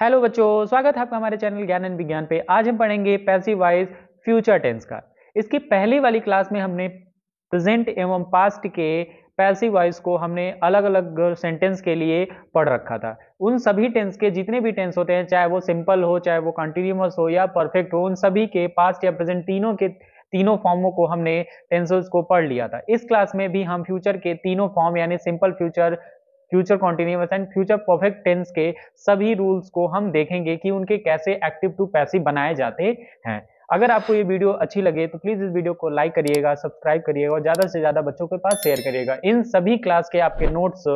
Hello बच्चों, स्वागत है आपका हमारे चैनल ज्ञान एंड विज्ञान पे। आज हम पढ़ेंगे पैसिव वॉइस फ्यूचर टेंस का। इसकी पहली वाली क्लास में हमने प्रेजेंट एवं पास्ट के पैसिव वॉइस को हमने अलग अलग सेंटेंस के लिए पढ़ रखा था। उन सभी टेंस के जितने भी टेंस होते हैं, चाहे वो सिंपल हो, चाहे वो कंटिन्यूअस हो या परफेक्ट हो, उन सभी के पास्ट या प्रेजेंट तीनों फॉर्मों को हमने टेंसेस को पढ़ लिया था। इस क्लास में भी हम फ्यूचर के तीनों फॉर्म यानी simple future, future continuous and future perfect tense के सभी रूल्स को हम देखेंगे कि उनके कैसे एक्टिव टू पैसिव बनाए जाते हैं। अगर आपको ये वीडियो अच्छी लगे तो प्लीज इस वीडियो को लाइक करिएगा, सब्सक्राइब करिएगा और ज्यादा से ज्यादा बच्चों के पास शेयर करिएगा। इन सभी क्लास के आपके नोट्स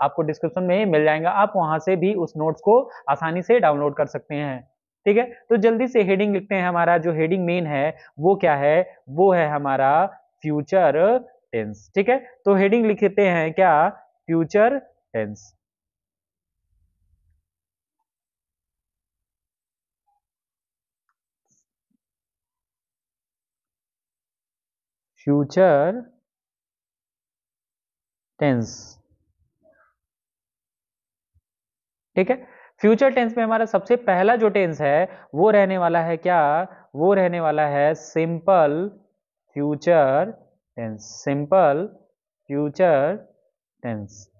आपको डिस्क्रिप्शन में मिल जाएंगे, आप वहां से भी उस नोट्स को आसानी से डाउनलोड कर सकते हैं। ठीक है, तो जल्दी से हेडिंग लिखते हैं। हमारा जो हेडिंग मेन है वो क्या है? वो है हमारा फ्यूचर टेंस। ठीक है, तो हेडिंग लिखते हैं क्या? Future tense. Future tense. ठीक है, फ्यूचर टेंस में हमारा सबसे पहला जो टेंस है वो रहने वाला है क्या? वो रहने वाला है simple future tense. Simple future tense.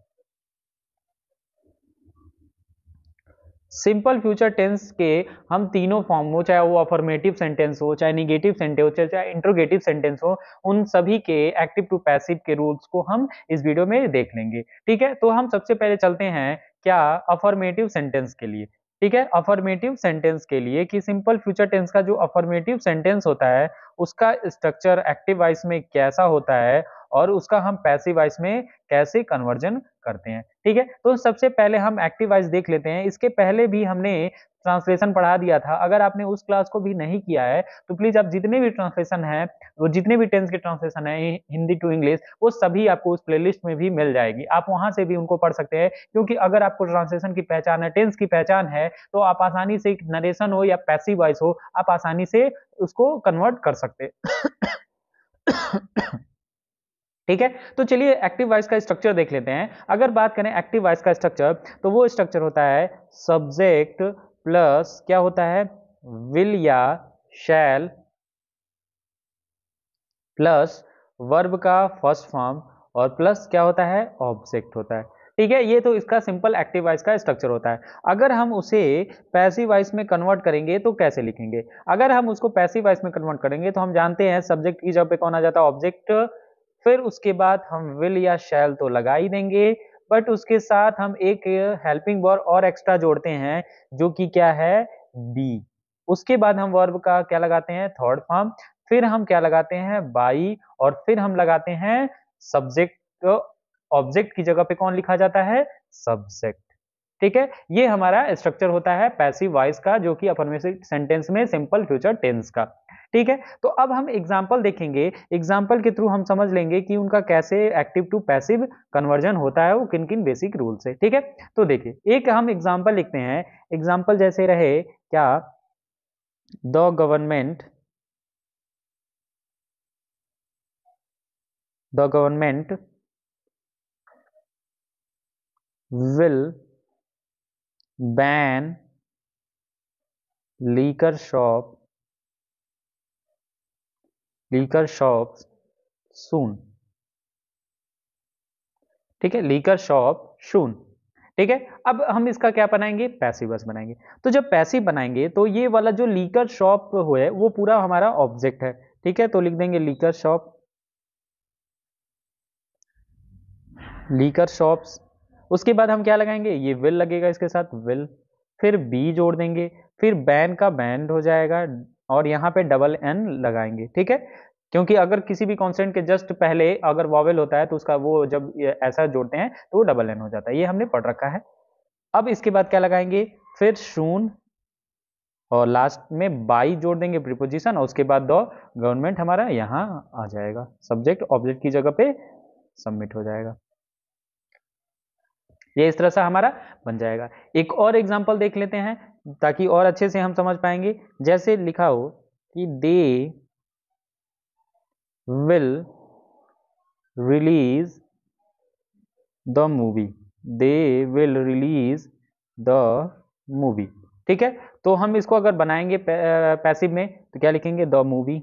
Simple future tense के हम तीनों फॉर्म हो, चाहे वो अफर्मेटिव सेंटेंस हो, चाहे निगेटिव सेंटेंस हो, चाहे इंट्रोगेटिव सेंटेंस हो, उन सभी के एक्टिव टू पैसिव के रूल्स को हम इस वीडियो में देख लेंगे। ठीक है, तो हम सबसे पहले चलते हैं क्या? अफर्मेटिव सेंटेंस के लिए। ठीक है, अफर्मेटिव सेंटेंस के लिए कि सिंपल फ्यूचर टेंस का जो अफर्मेटिव सेंटेंस होता है उसका स्ट्रक्चर एक्टिव वॉइस में कैसा होता है और उसका हम पैसिव वॉइस में कैसे कन्वर्जन करते हैं। ठीक है, तो सबसे पहले हम एक्टिव वॉइस देख लेते हैं। इसके पहले भी हमने ट्रांसलेशन पढ़ा दिया था। अगर आपने उस क्लास को भी नहीं किया है तो प्लीज आप जितने भी ट्रांसलेशन है, वो जितने भी टेंस के ट्रांसलेशन है हिंदी टू इंग्लिश, वो सभी आपको उस प्लेलिस्ट में भी मिल जाएगी। आप वहां से भी उनको पढ़ सकते हैं, क्योंकि अगर आपको ट्रांसलेशन की पहचान है, टेंस की पहचान है, तो आप आसानी से नरेशन हो या पैसिव वॉइस हो, आप आसानी से उसको कन्वर्ट कर सकते हैं। ठीक है, तो चलिए एक्टिव वॉइस का स्ट्रक्चर देख लेते हैं। अगर बात करें एक्टिव वॉइस का स्ट्रक्चर, तो वो स्ट्रक्चर होता है सब्जेक्ट प्लस क्या होता है? विल या शैल प्लस वर्ब का फर्स्ट फॉर्म और प्लस क्या होता है? ऑब्जेक्ट होता है। ठीक है, ये तो इसका सिंपल एक्टिव वॉइस का स्ट्रक्चर होता है। अगर हम उसे पैसिव वॉइस में कन्वर्ट करेंगे तो कैसे लिखेंगे? अगर हम उसको पैसिव वॉइस में कन्वर्ट करेंगे तो हम जानते हैं सब्जेक्ट की जगह पे कौन आ जाता है? ऑब्जेक्ट। फिर उसके बाद हम विल या शैल तो लगा ही देंगे, बट उसके साथ हम एक हेल्पिंग वर्ब और एक्स्ट्रा जोड़ते हैं जो कि क्या है? बी। उसके बाद हम वर्ब का क्या लगाते हैं? Third form. फिर हम क्या लगाते हैं? बाई। और फिर हम लगाते हैं सब्जेक्ट। ऑब्जेक्ट की जगह पे कौन लिखा जाता है? सब्जेक्ट। ठीक है, ये हमारा स्ट्रक्चर होता है पैसिव वॉइस का, जो कि अफर्मेटिव सेंटेंस में सिंपल फ्यूचर टेंस का। ठीक है, तो अब हम एग्जांपल देखेंगे। एग्जांपल के थ्रू हम समझ लेंगे कि उनका कैसे एक्टिव टू पैसिव कन्वर्जन होता है, वो किन किन बेसिक रूल से। ठीक है, तो देखिए एक हम एग्जांपल लिखते हैं। एग्जांपल जैसे रहे क्या? The government will ban liquor shops soon. ठीक है, लीकर शॉप शून। ठीक है, अब हम इसका क्या बनाएंगे? पैसिव वॉइस बनाएंगे। तो जब पैसिव बनाएंगे तो ये वाला जो लीकर शॉप है वो पूरा हमारा ऑब्जेक्ट है। ठीक है, तो लिख देंगे लीकर शॉप, लीकर शॉप्स। उसके बाद हम क्या लगाएंगे? ये विल लगेगा इसके साथ, विल। फिर बी जोड़ देंगे, फिर बैन का बैंड हो जाएगा और यहाँ पे डबल एन लगाएंगे। ठीक है, क्योंकि अगर किसी भी कॉन्सेंट के जस्ट पहले अगर वॉवेल होता है तो उसका वो जब ऐसा जोड़ते हैं तो वो डबल एन हो जाता है। ये हमने पढ़ रखा है। अब इसके बाद क्या लगाएंगे? फिर शून और लास्ट में बाई जोड़ देंगे प्रीपोजिशन, और उसके बाद द गवर्नमेंट हमारा यहाँ आ जाएगा, सब्जेक्ट ऑब्जेक्ट की जगह पे सबमिट हो जाएगा। ये इस तरह से हमारा बन जाएगा। एक और एग्जांपल देख लेते हैं ताकि और अच्छे से हम समझ पाएंगे। जैसे लिखा हो कि they will release the movie, they will release the movie. ठीक है। तो हम इसको अगर बनाएंगे पैसिव में तो क्या लिखेंगे, the movie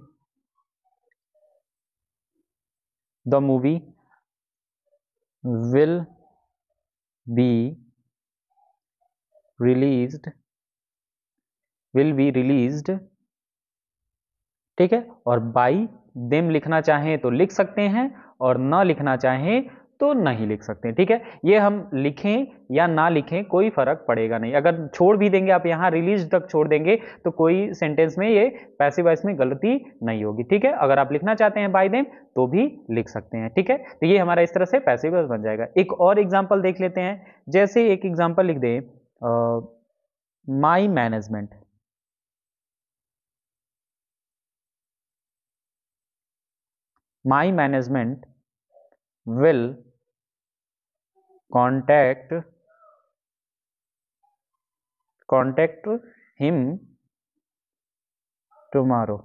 will be released, ठीक है। और बाई देम लिखना चाहें तो लिख सकते हैं, और ना लिखना चाहें तो नहीं लिख सकते हैं, ठीक है। ये हम लिखें या ना लिखें कोई फर्क पड़ेगा नहीं। अगर छोड़ भी देंगे आप यहाँ रिलीज तक छोड़ देंगे तो कोई सेंटेंस में ये पैसिव वॉइस में गलती नहीं होगी, ठीक है। अगर आप लिखना चाहते हैं बाय देम तो भी लिख सकते हैं, ठीक है। तो ये हमारा इस तरह से पैसिव वॉइस बन जाएगा। एक और एग्जाम्पल देख लेते हैं। जैसे एक एग्जाम्पल लिख दें, my management, will contact him tomorrow।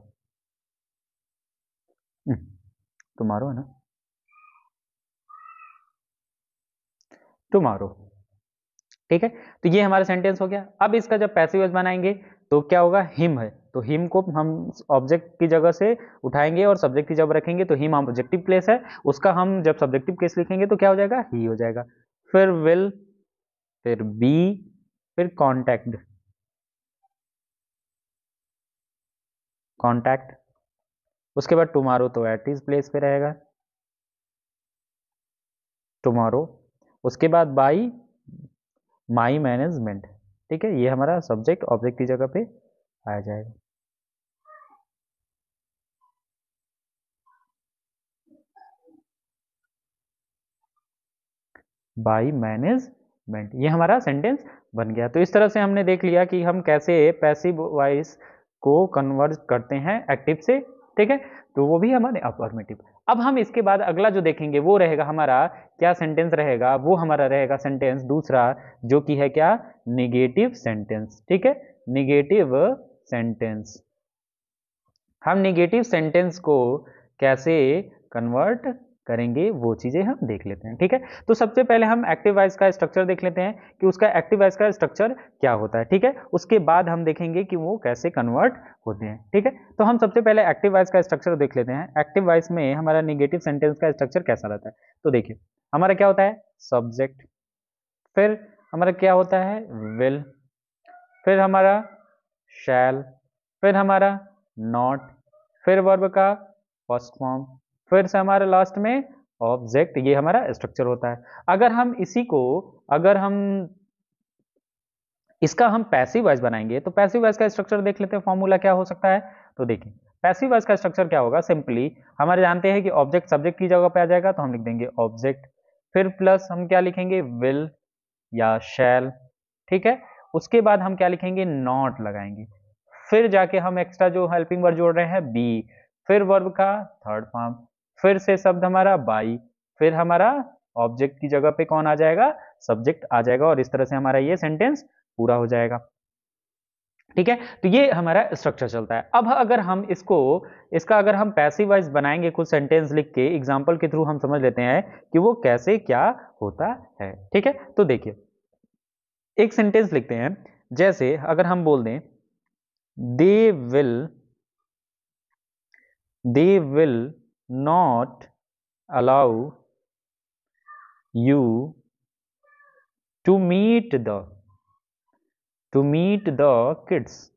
Tomorrow है ना, टुमारो, ठीक है। तो ये हमारा सेंटेंस हो गया। अब इसका जब पैसिव वॉइस बनाएंगे तो क्या होगा, हिम है तो हिम को हम ऑब्जेक्ट की जगह से उठाएंगे और सब्जेक्ट की जगह रखेंगे, तो हिम ऑब्जेक्टिव प्लेस है, उसका हम जब सब्जेक्टिव केस लिखेंगे तो क्या हो जाएगा, ही हो जाएगा। फिर विल, फिर बी, फिर कॉन्टैक्ट, उसके बाद टुमारो तो एट इज प्लेस पे रहेगा, टुमारो। उसके बाद बाई माई मैनेजमेंट, ठीक है। ये हमारा सब्जेक्ट ऑब्जेक्ट की जगह पे आ जाएगा। बाई मैनेजमेंट, ये हमारा सेंटेंस बन गया। तो इस तरह से हमने देख लिया कि हम कैसे पैसिव वॉइस को कन्वर्ट करते हैं एक्टिव से, ठीक है। तो वो भी हमारे अफर्मेटिव। अब हम इसके बाद अगला जो देखेंगे वो रहेगा हमारा क्या सेंटेंस रहेगा, वो हमारा रहेगा सेंटेंस दूसरा, जो कि है क्या, निगेटिव सेंटेंस, ठीक है। निगेटिव सेंटेंस, हम निगेटिव सेंटेंस को कैसे कन्वर्ट करेंगे वो चीजें हम देख लेते हैं, ठीक है। तो सबसे पहले हम एक्टिव वॉइस का स्ट्रक्चर देख लेते हैं कि उसका एक्टिव वॉइस का स्ट्रक्चर क्या होता है, ठीक है। उसके बाद हम देखेंगे कि वो कैसे कन्वर्ट होते हैं, ठीक है। तो हम सबसे पहले एक्टिव वॉइस का स्ट्रक्चर देख लेते हैं। एक्टिव वॉइस में हमारा निगेटिव सेंटेंस का स्ट्रक्चर कैसा रहता है, तो देखिए हमारा क्या होता है, सब्जेक्ट, फिर हमारा क्या होता है, विल, फिर हमारा शैल, फिर हमारा नॉट, फिर वर्ब का फर्स्ट फॉर्म, फिर से हमारा लास्ट में ऑब्जेक्ट। ये हमारा स्ट्रक्चर होता है। अगर हम इसी को, अगर हम इसका हम पैसिव वॉइस बनाएंगे तो पैसिव वॉइस का स्ट्रक्चर देख लेते हैं, फॉर्मूला क्या हो सकता है। तो देखिए पैसिव वॉइस का स्ट्रक्चर क्या होगा, सिंपली हमारे जानते हैं कि ऑब्जेक्ट सब्जेक्ट की जगह पे आ जाएगा, तो हम लिख देंगे ऑब्जेक्ट, फिर प्लस हम क्या लिखेंगे, विल या शैल, ठीक है। उसके बाद हम क्या लिखेंगे, नॉट लगाएंगे, फिर जाके हम एक्स्ट्रा जो हेल्पिंग वर्ड जोड़ रहे हैं बी, फिर वर्ब का थर्ड फॉर्म, फिर से शब्द हमारा बाई, फिर हमारा ऑब्जेक्ट की जगह पे कौन आ जाएगा, सब्जेक्ट आ जाएगा, और इस तरह से हमारा ये सेंटेंस पूरा हो जाएगा, ठीक है। तो ये हमारा स्ट्रक्चर चलता है। अब अगर हम इसको, इसका अगर हम पैसिव वॉइस बनाएंगे कुछ सेंटेंस लिख के एग्जांपल के थ्रू, हम समझ लेते हैं कि वो कैसे क्या होता है, ठीक है। तो देखिए एक सेंटेंस लिखते हैं, जैसे अगर हम बोल दें they will not allow you to meet the kids,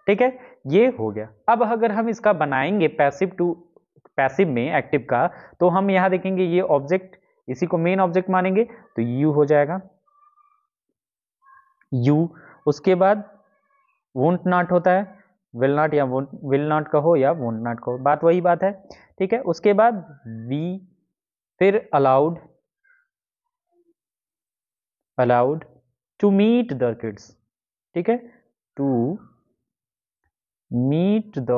ठीक है। ये हो गया। अब अगर हम इसका बनाएंगे पैसिव में एक्टिव का, तो हम यहां देखेंगे ये ऑब्जेक्ट, इसी को मेन ऑब्जेक्ट मानेंगे, तो यू हो जाएगा, यू। उसके बाद वोंट नॉट होता है, विल नॉट या विल नॉट कहो या वोंट नॉट कहो, बात वही बात है, ठीक है। उसके बाद वी, फिर allowed to meet the kids, ठीक है, टू मीट द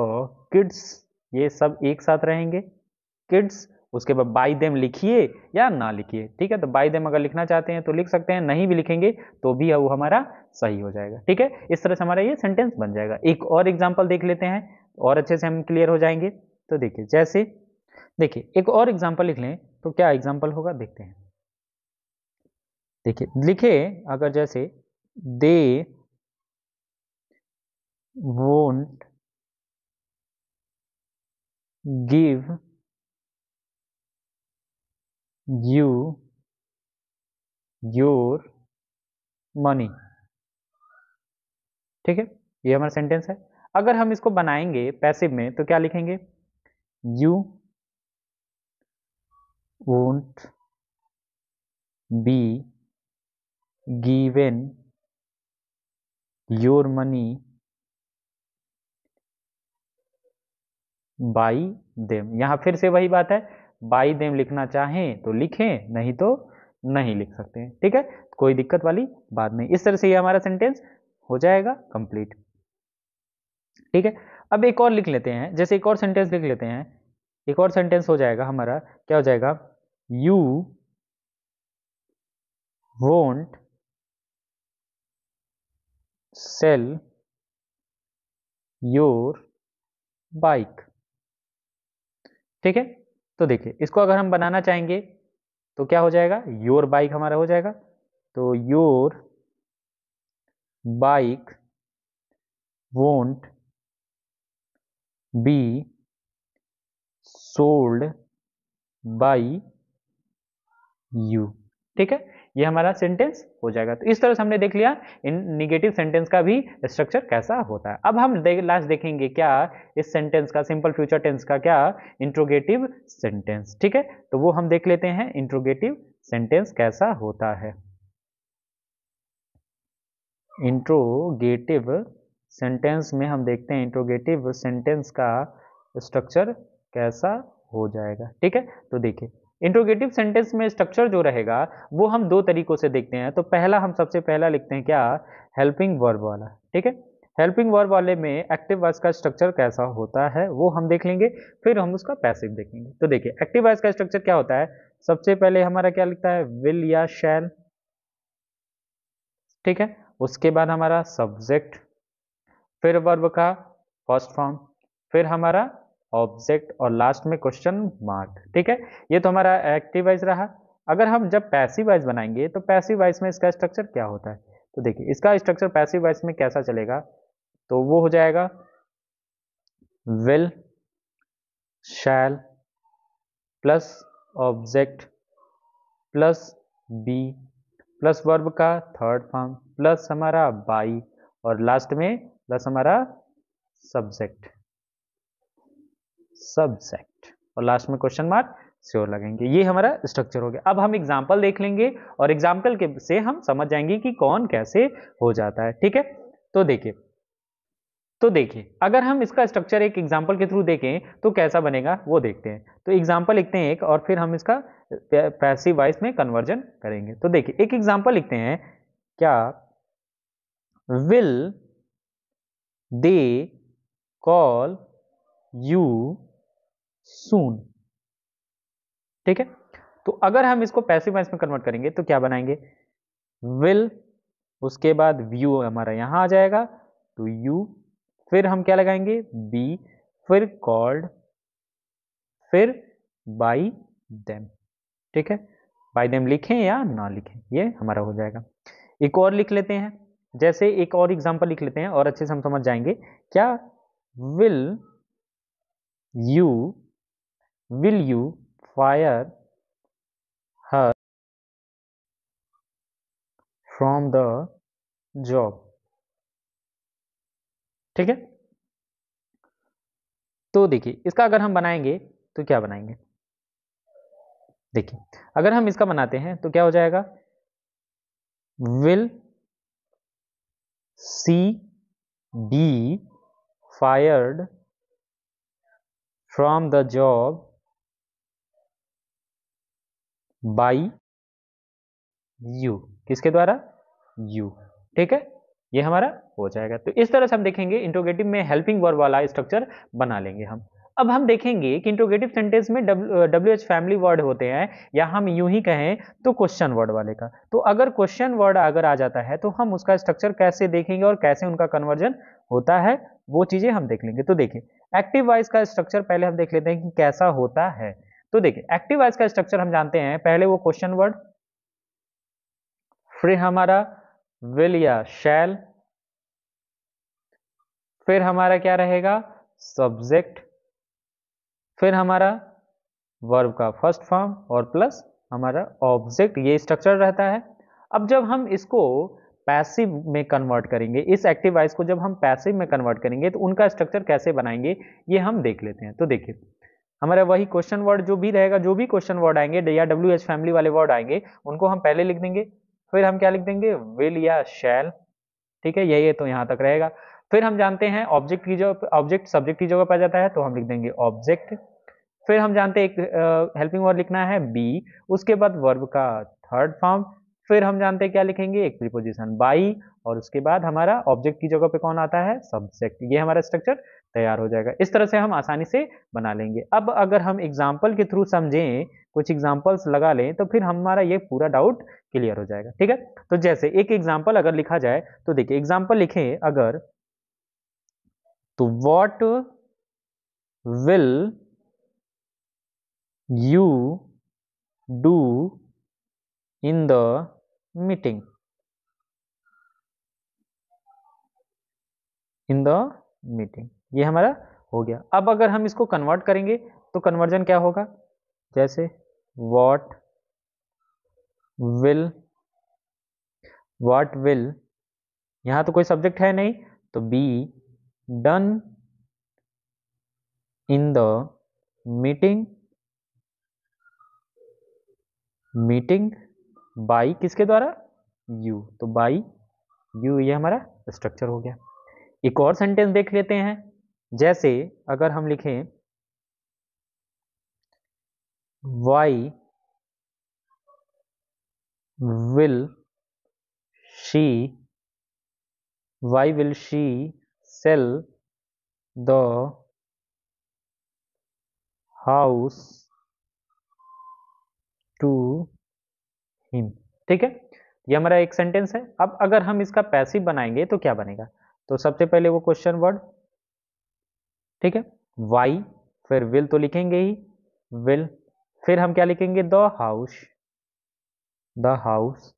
किड्स, ये सब एक साथ रहेंगे, किड्स। उसके बाद बाई देम लिखिए या ना लिखिए, ठीक है। तो बाई देम अगर लिखना चाहते हैं तो लिख सकते हैं, नहीं भी लिखेंगे तो भी वो हमारा सही हो जाएगा, ठीक है। इस तरह से हमारा ये सेंटेंस बन जाएगा। एक और एग्जांपल देख लेते हैं और अच्छे से हम क्लियर हो जाएंगे। तो देखिए जैसे, देखिए एक और एग्जांपल लिख लें तो क्या एग्जांपल होगा देखते हैं। देखिए लिखे अगर जैसे they won't give you your money, ठीक है, ये हमारा सेंटेंस है। अगर हम इसको बनाएंगे पैसिव में तो क्या लिखेंगे, you won't be given your money by them. यहां फिर से वही बात है, बाई देम लिखना चाहें तो लिखें, नहीं तो नहीं लिख सकते हैं, ठीक है, कोई दिक्कत वाली बात नहीं। इस तरह से ये हमारा सेंटेंस हो जाएगा कंप्लीट, ठीक है। अब एक और लिख लेते हैं, जैसे एक और सेंटेंस लिख लेते हैं, एक और सेंटेंस हो जाएगा हमारा, क्या हो जाएगा, you won't sell your bike, ठीक है। तो देखिए इसको अगर हम बनाना चाहेंगे तो क्या हो जाएगा, योर बाइक हमारा हो जाएगा। तो your bike won't be sold by you, ठीक है, ये हमारा सेंटेंस हो जाएगा। तो इस तरह से हमने देख लिया इन निगेटिव सेंटेंस का भी स्ट्रक्चर कैसा होता है। अब हम लास्ट देखेंगे क्या इस सेंटेंस का, सिंपल फ्यूचर टेंस का क्या, इंट्रोगेटिव सेंटेंस, ठीक है। तो वो हम देख लेते हैं इंट्रोगेटिव सेंटेंस कैसा होता है। इंट्रोगेटिव सेंटेंस में हम देखते हैं इंट्रोगेटिव सेंटेंस का स्ट्रक्चर कैसा हो जाएगा, ठीक है। तो देखिए इंट्रोगेटिव सेंटेंस में स्ट्रक्चर जो रहेगा वो हम दो तरीकों से देखते हैं। तो पहला हम सबसे पहला लिखते हैं क्या, हेल्पिंग वर्ब वाला, ठीक है। हेल्पिंग वर्ब वाले में एक्टिव वॉइस का स्ट्रक्चर कैसा होता है वो हम देख लेंगे, फिर हम उसका पैसिव देखेंगे। तो देखिए एक्टिव वॉइस का स्ट्रक्चर क्या होता है, सबसे पहले हमारा क्या लिखता है, विल या शैल, ठीक है। उसके बाद हमारा सब्जेक्ट, फिर वर्ब का फर्स्ट फॉर्म, फिर हमारा ऑब्जेक्ट और लास्ट में क्वेश्चन मार्क, ठीक है। ये तो हमारा एक्टिव वॉइस रहा। अगर हम जब पैसिव वॉइस बनाएंगे तो पैसिव वॉइस में इसका स्ट्रक्चर क्या होता है, तो देखिए इसका स्ट्रक्चर पैसिव वॉइस में कैसा चलेगा, तो वो हो जाएगा will shall plus object plus be plus verb का थर्ड फॉर्म प्लस हमारा बाई और लास्ट में प्लस हमारा सब्जेक्ट और लास्ट में क्वेश्चन मार्क श्योर लगेंगे। ये हमारा स्ट्रक्चर हो गया। अब हम एग्जाम्पल देख लेंगे और एग्जाम्पल के से हम समझ जाएंगे कि कौन कैसे हो जाता है, ठीक है। तो देखिए अगर हम इसका स्ट्रक्चर एक एग्जाम्पल के थ्रू देखें तो कैसा बनेगा वो देखते हैं। तो एग्जाम्पल लिखते हैं एक और फिर हम इसका पैसिव वॉइस में कन्वर्जन करेंगे। तो देखिए एक एग्जाम्पल लिखते हैं, क्या, will they call you soon, ठीक है। तो अगर हम इसको पैसिव वॉइस में कन्वर्ट करेंगे तो क्या बनाएंगे, विल, उसके बाद व्यू हमारा यहां आ जाएगा, तो यू, फिर हम क्या लगाएंगे, बी, फिर कॉल्ड, फिर बाई देम, ठीक है। बाई देम लिखें या ना लिखें ये हमारा हो जाएगा। एक और लिख लेते हैं, जैसे एक और एग्जांपल लिख लेते हैं और अच्छे से हम समझ जाएंगे, क्या, will you fire her from the job, ठीक है। तो देखिए इसका अगर हम बनाएंगे तो क्या बनाएंगे, देखिए अगर हम इसका बनाते हैं तो क्या हो जाएगा, will she be fired from the job by you, किसके द्वारा, यू, ठीक है, ये हमारा हो जाएगा। तो इस तरह से हम देखेंगे इंट्रोगेटिव में हेल्पिंग वर्ब वाला स्ट्रक्चर बना लेंगे हम। अब हम देखेंगे कि इंट्रोगेटिव सेंटेंस में WH फैमिली वर्ड होते हैं, या हम यूं ही कहें तो क्वेश्चन वर्ड वाले का। तो अगर क्वेश्चन वर्ड अगर आ जाता है तो हम उसका स्ट्रक्चर कैसे देखेंगे और कैसे उनका कन्वर्जन होता है वो चीजें हम देख लेंगे। तो देखिए एक्टिव वॉइस का स्ट्रक्चर पहले हम देख लेते हैं कि कैसा होता है। तो देखिए एक्टिव वॉइस का स्ट्रक्चर हम जानते हैं, पहले वो क्वेश्चन वर्ड, फिर हमारा विल या शैल, फिर हमारा क्या रहेगा सब्जेक्ट, फिर हमारा वर्ब का फर्स्ट फॉर्म और प्लस हमारा ऑब्जेक्ट, ये स्ट्रक्चर रहता है। अब जब हम इसको पैसिव में कन्वर्ट करेंगे, इस एक्टिव वॉइस को जब हम पैसिव में कन्वर्ट करेंगे तो उनका स्ट्रक्चर कैसे बनाएंगे ये हम देख लेते हैं। तो देखिए हमारा वही क्वेश्चन वर्ड जो भी रहेगा, जो भी क्वेश्चन वर्ड आएंगे या WH फैमिली वाले वर्ड आएंगे उनको हम पहले लिख देंगे, फिर हम क्या लिख देंगे विल या शैल, ठीक है यही है तो यहाँ तक रहेगा। फिर हम जानते हैं ऑब्जेक्ट की जगह, ऑब्जेक्ट सब्जेक्ट की जगह पर जाता है तो हम लिख देंगे ऑब्जेक्ट। फिर हम जानते हैं एक हेल्पिंग वर्ब लिखना है बी, उसके बाद वर्ब का थर्ड फॉर्म, फिर हम जानते हैं क्या लिखेंगे एक प्रीपोजिशन बाई, और उसके बाद हमारा ऑब्जेक्ट की जगह पे कौन आता है सब्जेक्ट। ये हमारा स्ट्रक्चर तैयार हो जाएगा। इस तरह से हम आसानी से बना लेंगे। अब अगर हम एग्जाम्पल के थ्रू समझें, कुछ एग्जाम्पल्स लगा लें तो फिर हमारा ये पूरा डाउट क्लियर हो जाएगा, ठीक है। तो जैसे एक एग्जाम्पल अगर लिखा जाए तो देखिए एग्जाम्पल लिखें अगर, तो what will you do in the meeting, in the meeting, ये हमारा हो गया। अब अगर हम इसको कन्वर्ट करेंगे तो कन्वर्जन क्या होगा, जैसे what will, यहां तो कोई सब्जेक्ट है नहीं तो be done in the meeting by किसके द्वारा you, तो by you, ये हमारा स्ट्रक्चर हो गया। एक और सेंटेंस देख लेते हैं, जैसे अगर हम लिखें why will she sell the house to him, ठीक है ये हमारा एक सेंटेंस है। अब अगर हम इसका पैसिव बनाएंगे तो क्या बनेगा, तो सबसे पहले वो क्वेश्चन वर्ड, ठीक है वाई, फिर विल तो लिखेंगे ही विल, फिर हम क्या लिखेंगे द हाउस,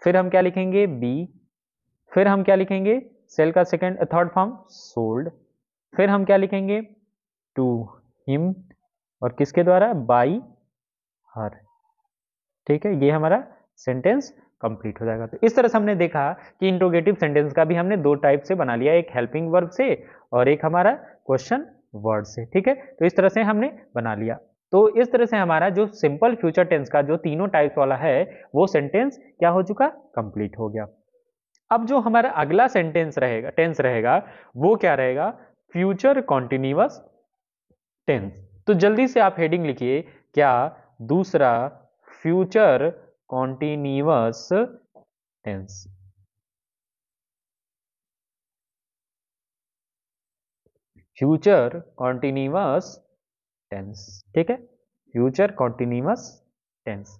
फिर हम क्या लिखेंगे बी, फिर हम क्या लिखेंगे सेल का सेकंड थर्ड फॉर्म सोल्ड, फिर हम क्या लिखेंगे टू हिम, और किसके द्वारा बाई हर, ठीक है ये हमारा सेंटेंस कंप्लीट हो जाएगा। तो इस तरह से हमने देखा कि इंट्रोगेटिव सेंटेंस का भी हमने दो टाइप से बना लिया, एक हेल्पिंग वर्ब से और एक हमारा क्वेश्चन वर्ड से, ठीक है। तो इस तरह से हमने बना लिया। तो इस तरह से हमारा जो सिंपल फ्यूचर टेंस का जो तीनों टाइप्स वाला है वो सेंटेंस क्या हो चुका, कंप्लीट हो गया। अब जो हमारा अगला सेंटेंस रहेगा, टेंस रहेगा, वो क्या रहेगा, फ्यूचर कॉन्टिन्यूअस टेंस। तो जल्दी से आप हेडिंग लिखिए, क्या दूसरा future continuous tense. Future continuous tense, ठीक है फ्यूचर कॉन्टिन्यूअस टेंस।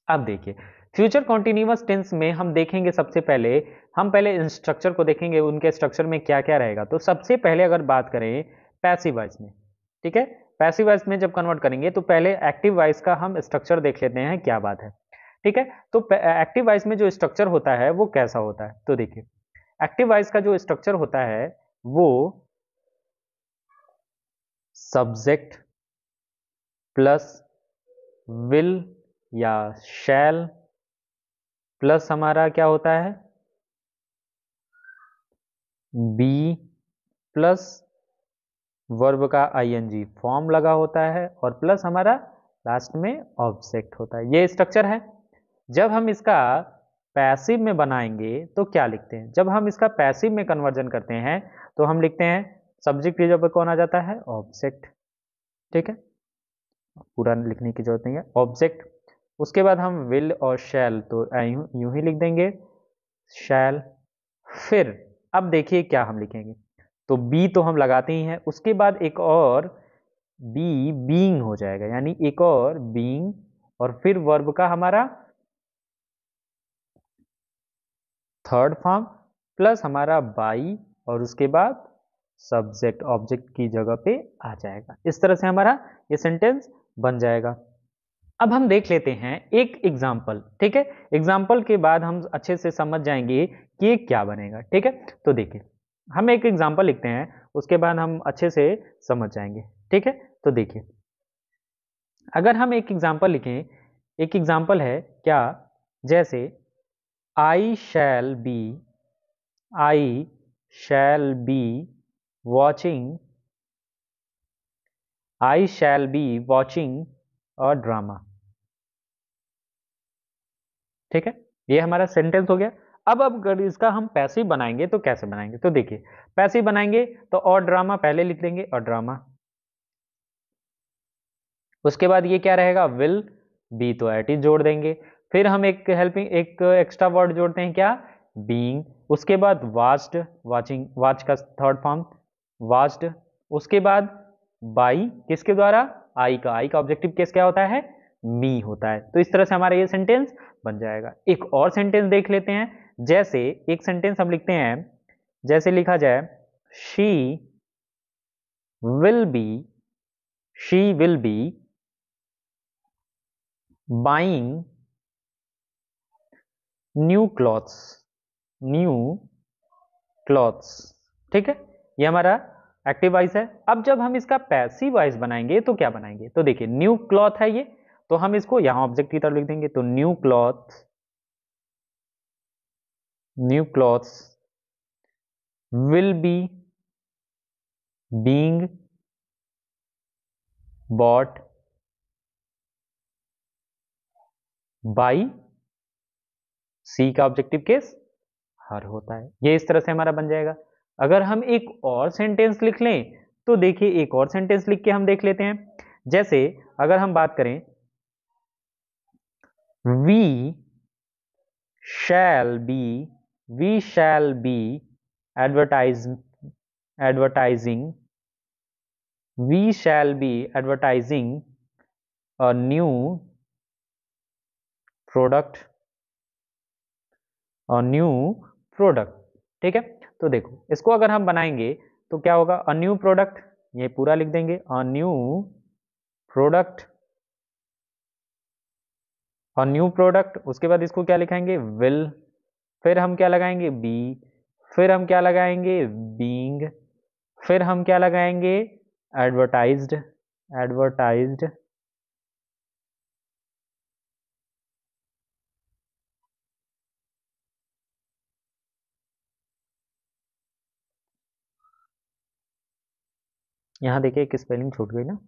अब देखिए फ्यूचर कॉन्टिन्यूअस टेंस में हम देखेंगे, सबसे पहले हम पहले स्ट्रक्चर को देखेंगे, उनके स्ट्रक्चर में क्या क्या रहेगा। तो सबसे पहले अगर बात करें पैसिव वॉइस में, ठीक है पैसिव वॉइस में जब कन्वर्ट करेंगे तो पहले एक्टिव वॉइस का हम स्ट्रक्चर देख लेते हैं, क्या बात है, ठीक है। तो एक्टिव वॉइस में जो स्ट्रक्चर होता है वो कैसा होता है, तो देखिए एक्टिव वॉइस का जो स्ट्रक्चर होता है वो सब्जेक्ट प्लस विल या शैल प्लस हमारा क्या होता है बी प्लस वर्ब का आईएनजी फॉर्म लगा होता है और प्लस हमारा लास्ट में ऑब्जेक्ट होता है। ये स्ट्रक्चर है। जब हम इसका पैसिव में बनाएंगे तो क्या लिखते हैं, जब हम इसका पैसिव में कन्वर्जन करते हैं तो हम लिखते हैं सब्जेक्ट की जगह पर कौन आ जाता है ऑब्जेक्ट, ठीक है पूरा लिखने की जरूरत नहीं है ऑब्जेक्ट। उसके बाद हम विल और शैल तो यूं ही लिख देंगे शैल। फिर अब देखिए क्या हम लिखेंगे, तो बी तो हम लगाते ही हैं, उसके बाद एक और बी बीइंग हो जाएगा, यानी एक और बीइंग, और फिर वर्ब का हमारा थर्ड फॉर्म प्लस हमारा बाई, और उसके बाद सब्जेक्ट ऑब्जेक्ट की जगह पे आ जाएगा। इस तरह से हमारा ये सेंटेंस बन जाएगा। अब हम देख लेते हैं एक एग्जाम्पल, ठीक है। एग्जाम्पल के बाद हम अच्छे से समझ जाएंगे कि ये क्या बनेगा, ठीक है। तो देखिए, हम एक एग्जाम्पल लिखते हैं, उसके बाद हम अच्छे से समझ जाएंगे, ठीक है। तो देखिए, अगर हम एक एग्जाम्पल लिखें, एक एग्जाम्पल है क्या, जैसे I shall be, I shall be watching, I shall be watching a drama, ठीक है। ये हमारा सेंटेंस हो गया। अब अगर इसका हम पैसिव बनाएंगे तो कैसे बनाएंगे, तो देखिए, पैसिव बनाएंगे तो और ड्रामा पहले लिख देंगे, और ड्रामा, उसके बाद ये क्या रहेगा, विल बी, तो एट इज जोड़ देंगे। फिर हम एक हेल्पिंग, एक एक्स्ट्रा वर्ड जोड़ते हैं, क्या, बीइंग। उसके बाद वाच्ड, वाचिंग, वाच का थर्ड फॉर्म वाच्ड। उसके बाद बाई, किसके द्वारा, आई का ऑब्जेक्टिव केस क्या होता है, मी होता है। तो इस तरह से हमारा ये सेंटेंस बन जाएगा। एक और सेंटेंस देख लेते हैं, जैसे एक सेंटेंस हम लिखते हैं, जैसे लिखा जाए, she will be, she will be buying new clothes, new clothes, ठीक है। ये हमारा एक्टिव वॉइस है। अब जब हम इसका पैसिव वॉइस बनाएंगे तो क्या बनाएंगे, तो देखिए, न्यू क्लॉथ है ये, तो हम इसको यहां ऑब्जेक्ट की तरफ लिख देंगे, तो new cloth, new clothes will be being bought by, she का ऑब्जेक्टिव केस हर होता है। ये इस तरह से हमारा बन जाएगा। अगर हम एक और सेंटेंस लिख लें, तो देखिए, एक और सेंटेंस लिख के हम देख लेते हैं। जैसे अगर हम बात करें, we shall be, we shall be advertise, advertising, we shall be advertising a new product, a new product, ठीक है। तो देखो, इसको अगर हम बनाएंगे तो क्या होगा, अ न्यू प्रोडक्ट, ये पूरा लिख देंगे, a new product, a new product. उसके बाद इसको क्या लिखाएंगे, विल, फिर हम क्या लगाएंगे, बी, फिर हम क्या लगाएंगे, बीइंग, फिर हम क्या लगाएंगे, एडवर्टाइज्ड, एडवर्टाइज्ड, यहां देखिए एक स्पेलिंग छूट गई ना,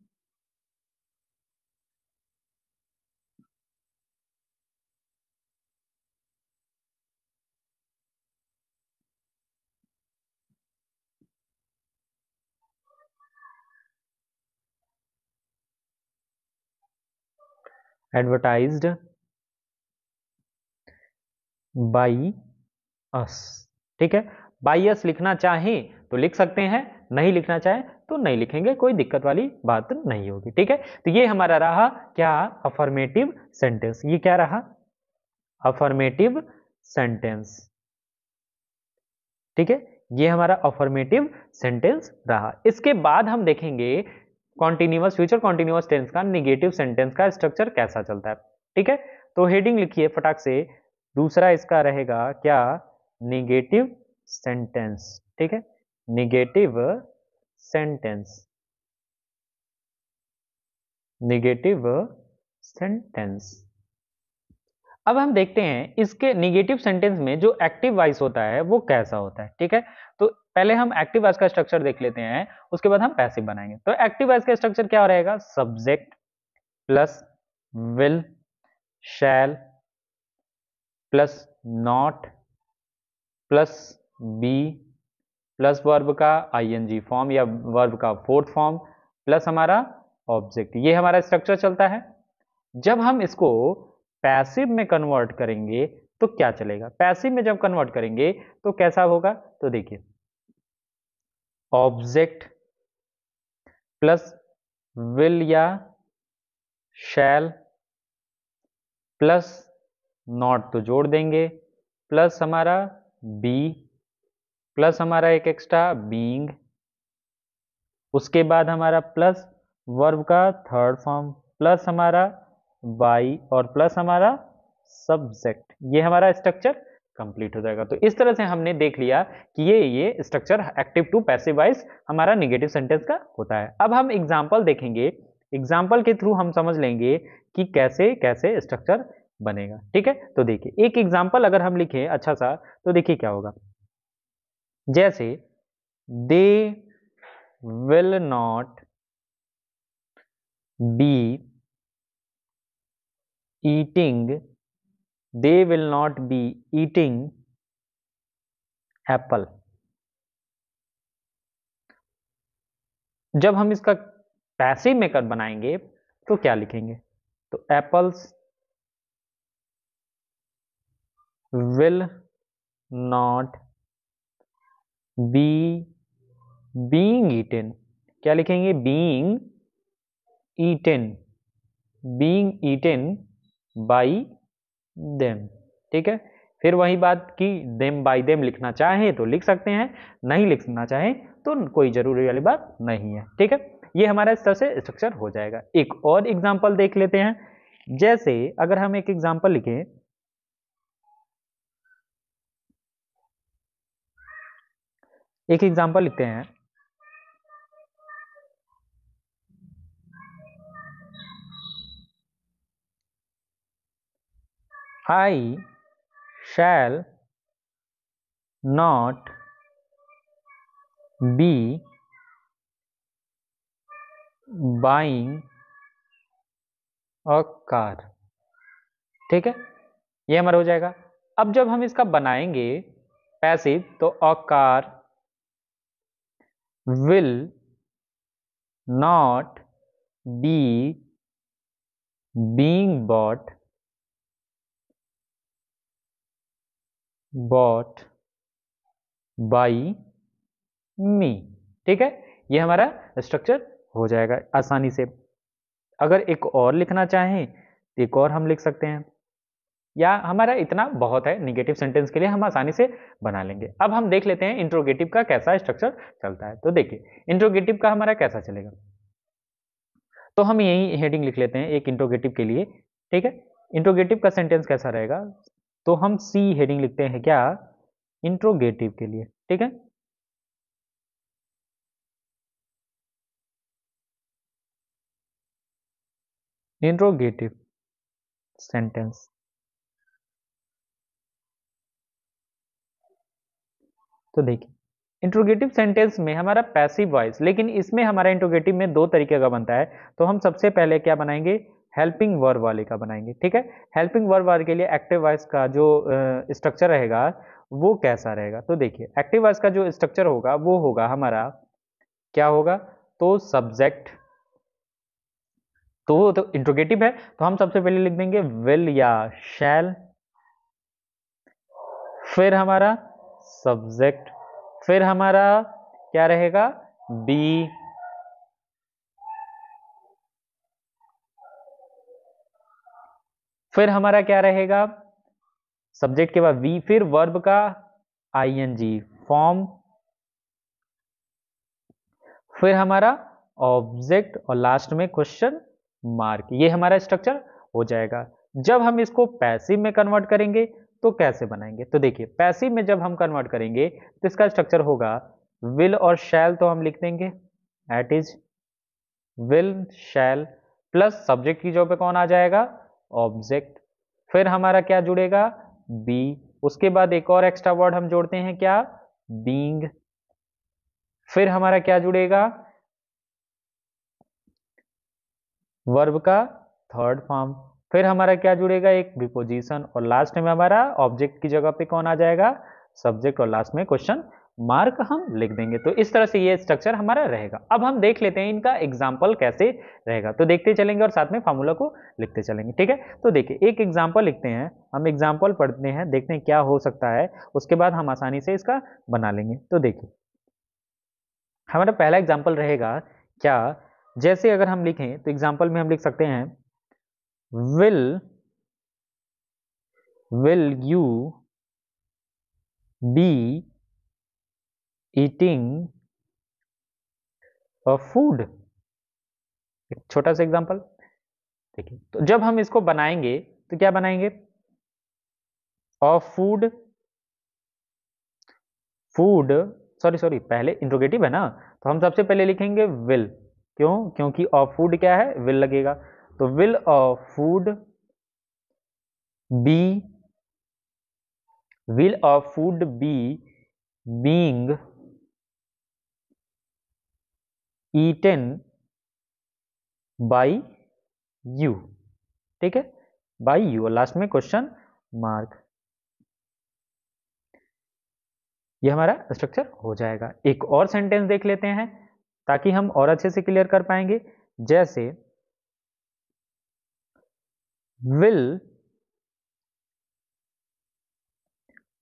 एडवर्टाइज्ड बाई अस, ठीक है। बाई अस लिखना चाहें तो लिख सकते हैं, नहीं लिखना चाहें तो नहीं लिखेंगे, कोई दिक्कत वाली बात नहीं होगी, ठीक है। तो ये हमारा रहा क्या, अफर्मेटिव सेंटेंस। ये क्या रहा, अफर्मेटिव सेंटेंस, ठीक है। ये हमारा अफर्मेटिव सेंटेंस रहा। इसके बाद हम देखेंगे कॉन्टिन्यूअस, फ्यूचर कॉन्टिन्यूअस टेंस का निगेटिव सेंटेंस का स्ट्रक्चर कैसा चलता है, ठीक है। तो हेडिंग लिखिए फटाक से, दूसरा इसका रहेगा क्या, निगेटिव सेंटेंस, ठीक है, निगेटिव सेंटेंस, निगेटिव सेंटेंस। अब हम देखते हैं इसके निगेटिव सेंटेंस में जो एक्टिव वॉइस होता है वो कैसा होता है, ठीक है। तो पहले हम एक्टिव वॉइस का स्ट्रक्चर देख लेते हैं, उसके बाद हम पैसिव बनाएंगे। तो एक्टिव वॉइस का स्ट्रक्चर क्या रहेगा, subject plus will, shall plus not plus be plus verb का आईएनजी फॉर्म या वर्ब का फोर्थ फॉर्म प्लस हमारा ऑब्जेक्ट। ये हमारा स्ट्रक्चर चलता है। जब हम इसको पैसिव में कन्वर्ट करेंगे तो क्या चलेगा, पैसिव में जब कन्वर्ट करेंगे तो कैसा होगा, तो देखिए, ऑब्जेक्ट प्लस विल या शैल प्लस नॉट तो जोड़ देंगे, प्लस हमारा बी, प्लस हमारा एक एक्स्ट्रा बीइंग, उसके बाद हमारा प्लस वर्ब का थर्ड फॉर्म प्लस हमारा बाई और प्लस हमारा सब्जेक्ट, ये हमारा स्ट्रक्चर कंप्लीट हो जाएगा। तो इस तरह से हमने देख लिया कि ये structure active to passive voice हमारा निगेटिव सेंटेंस का होता है। अब हम एग्जांपल देखेंगे, एग्जांपल के थ्रू हम समझ लेंगे कि कैसे कैसे स्ट्रक्चर बनेगा। ठीक है, तो देखिए एक एग्जांपल अगर हम लिखें अच्छा सा, तो देखिए क्या होगा। जैसे दे will not be eating, they will not be eating Apple. जब हम इसका पैसिव मेकर बनाएंगे तो क्या लिखेंगे, तो apples will not be being eaten, क्या लिखेंगे, being eaten, being eaten by them. ठीक है, फिर वही बात कि देम बाई देम लिखना चाहें तो लिख सकते हैं, नहीं लिखना चाहें तो कोई जरूरी वाली बात नहीं है। ठीक है, ये हमारा इस तरह से स्ट्रक्चर हो जाएगा। एक और एग्जांपल देख लेते हैं। जैसे अगर हम एक एग्जांपल लिखें, एक एग्जांपल लिखते हैं, I shall not be buying a car. ठीक है, ये हमारा हो जाएगा। अब जब हम इसका बनाएंगे पैसिव, तो a car will not be being bought by me. ठीक है, ये हमारा स्ट्रक्चर हो जाएगा आसानी से। अगर एक और लिखना चाहें तो एक और हम लिख सकते हैं, या हमारा इतना बहुत है निगेटिव सेंटेंस के लिए, हम आसानी से बना लेंगे। अब हम देख लेते हैं इंट्रोगेटिव का कैसा स्ट्रक्चर चलता है। तो देखिए इंट्रोगेटिव का हमारा कैसा चलेगा, तो हम यही हेडिंग लिख लेते हैं एक इंट्रोगेटिव के लिए। ठीक है, इंट्रोगेटिव का सेंटेंस कैसा रहेगा, तो हम सी हेडिंग लिखते हैं क्या, इंट्रोगेटिव के लिए। ठीक है, इंट्रोगेटिव सेंटेंस। तो देखिए इंट्रोगेटिव सेंटेंस में हमारा पैसिव वॉइस, लेकिन इसमें हमारा इंट्रोगेटिव में दो तरीके का बनता है। तो हम सबसे पहले क्या बनाएंगे, हेल्पिंग वर्ब वाले का बनाएंगे। ठीक है, हेल्पिंग वर्ब वाले के लिए एक्टिव वॉइस का जो स्ट्रक्चर रहेगा वो कैसा रहेगा, तो देखिए एक्टिव वॉइस का जो स्ट्रक्चर होगा वो होगा हमारा क्या होगा, तो सब्जेक्ट, तो वो तो इंट्रोगेटिव है, तो हम सबसे पहले लिख देंगे विल या शैल, फिर हमारा सब्जेक्ट, फिर हमारा क्या रहेगा, बी, फिर हमारा क्या रहेगा, सब्जेक्ट के बाद वी, फिर वर्ब का आईएनजी फॉर्म, फिर हमारा ऑब्जेक्ट और लास्ट में क्वेश्चन मार्क। ये हमारा स्ट्रक्चर हो जाएगा। जब हम इसको पैसिव में कन्वर्ट करेंगे तो कैसे बनाएंगे, तो देखिए पैसिव में जब हम कन्वर्ट करेंगे तो इसका स्ट्रक्चर होगा विल और शैल, तो हम लिख देंगे it is will shall plus subject की जगह पे कौन आ जाएगा, ऑब्जेक्ट, फिर हमारा क्या जुड़ेगा, बी, उसके बाद एक और एक्स्ट्रा वर्ड हम जोड़ते हैं क्या, बीइंग, फिर हमारा क्या जुड़ेगा, वर्ब का थर्ड फॉर्म, फिर हमारा क्या जुड़ेगा, एक प्रीपोजिशन, और लास्ट में हमारा ऑब्जेक्ट की जगह पे कौन आ जाएगा, सब्जेक्ट, और लास्ट में क्वेश्चन मार्क हम लिख देंगे। तो इस तरह से ये स्ट्रक्चर हमारा रहेगा। अब हम देख लेते हैं इनका एग्जाम्पल कैसे रहेगा, तो देखते चलेंगे और साथ में फार्मूला को लिखते चलेंगे। ठीक है, तो देखिए एक एग्जाम्पल लिखते हैं, हम एग्जाम्पल पढ़ते हैं, देखते हैं क्या हो सकता है, उसके बाद हम आसानी से इसका बना लेंगे। तो देखिए हमारा पहला एग्जाम्पल रहेगा क्या, जैसे अगर हम लिखें तो एग्जाम्पल में हम लिख सकते हैं will you be eating a food, एक छोटा सा एग्जाम्पल। देखिए, तो जब हम इसको बनाएंगे तो क्या बनाएंगे, of food, food, sorry sorry, पहले इंट्रोगेटिव है ना, तो हम सबसे पहले लिखेंगे विल। क्यों? क्योंकि ऑफ फूड क्या है, विल लगेगा। तो will of food be, will of food be being eaten by you, ठीक है, by you, और लास्ट में क्वेश्चन मार्क। ये हमारा स्ट्रक्चर हो जाएगा। एक और सेंटेंस देख लेते हैं ताकि हम और अच्छे से क्लियर कर पाएंगे। जैसे will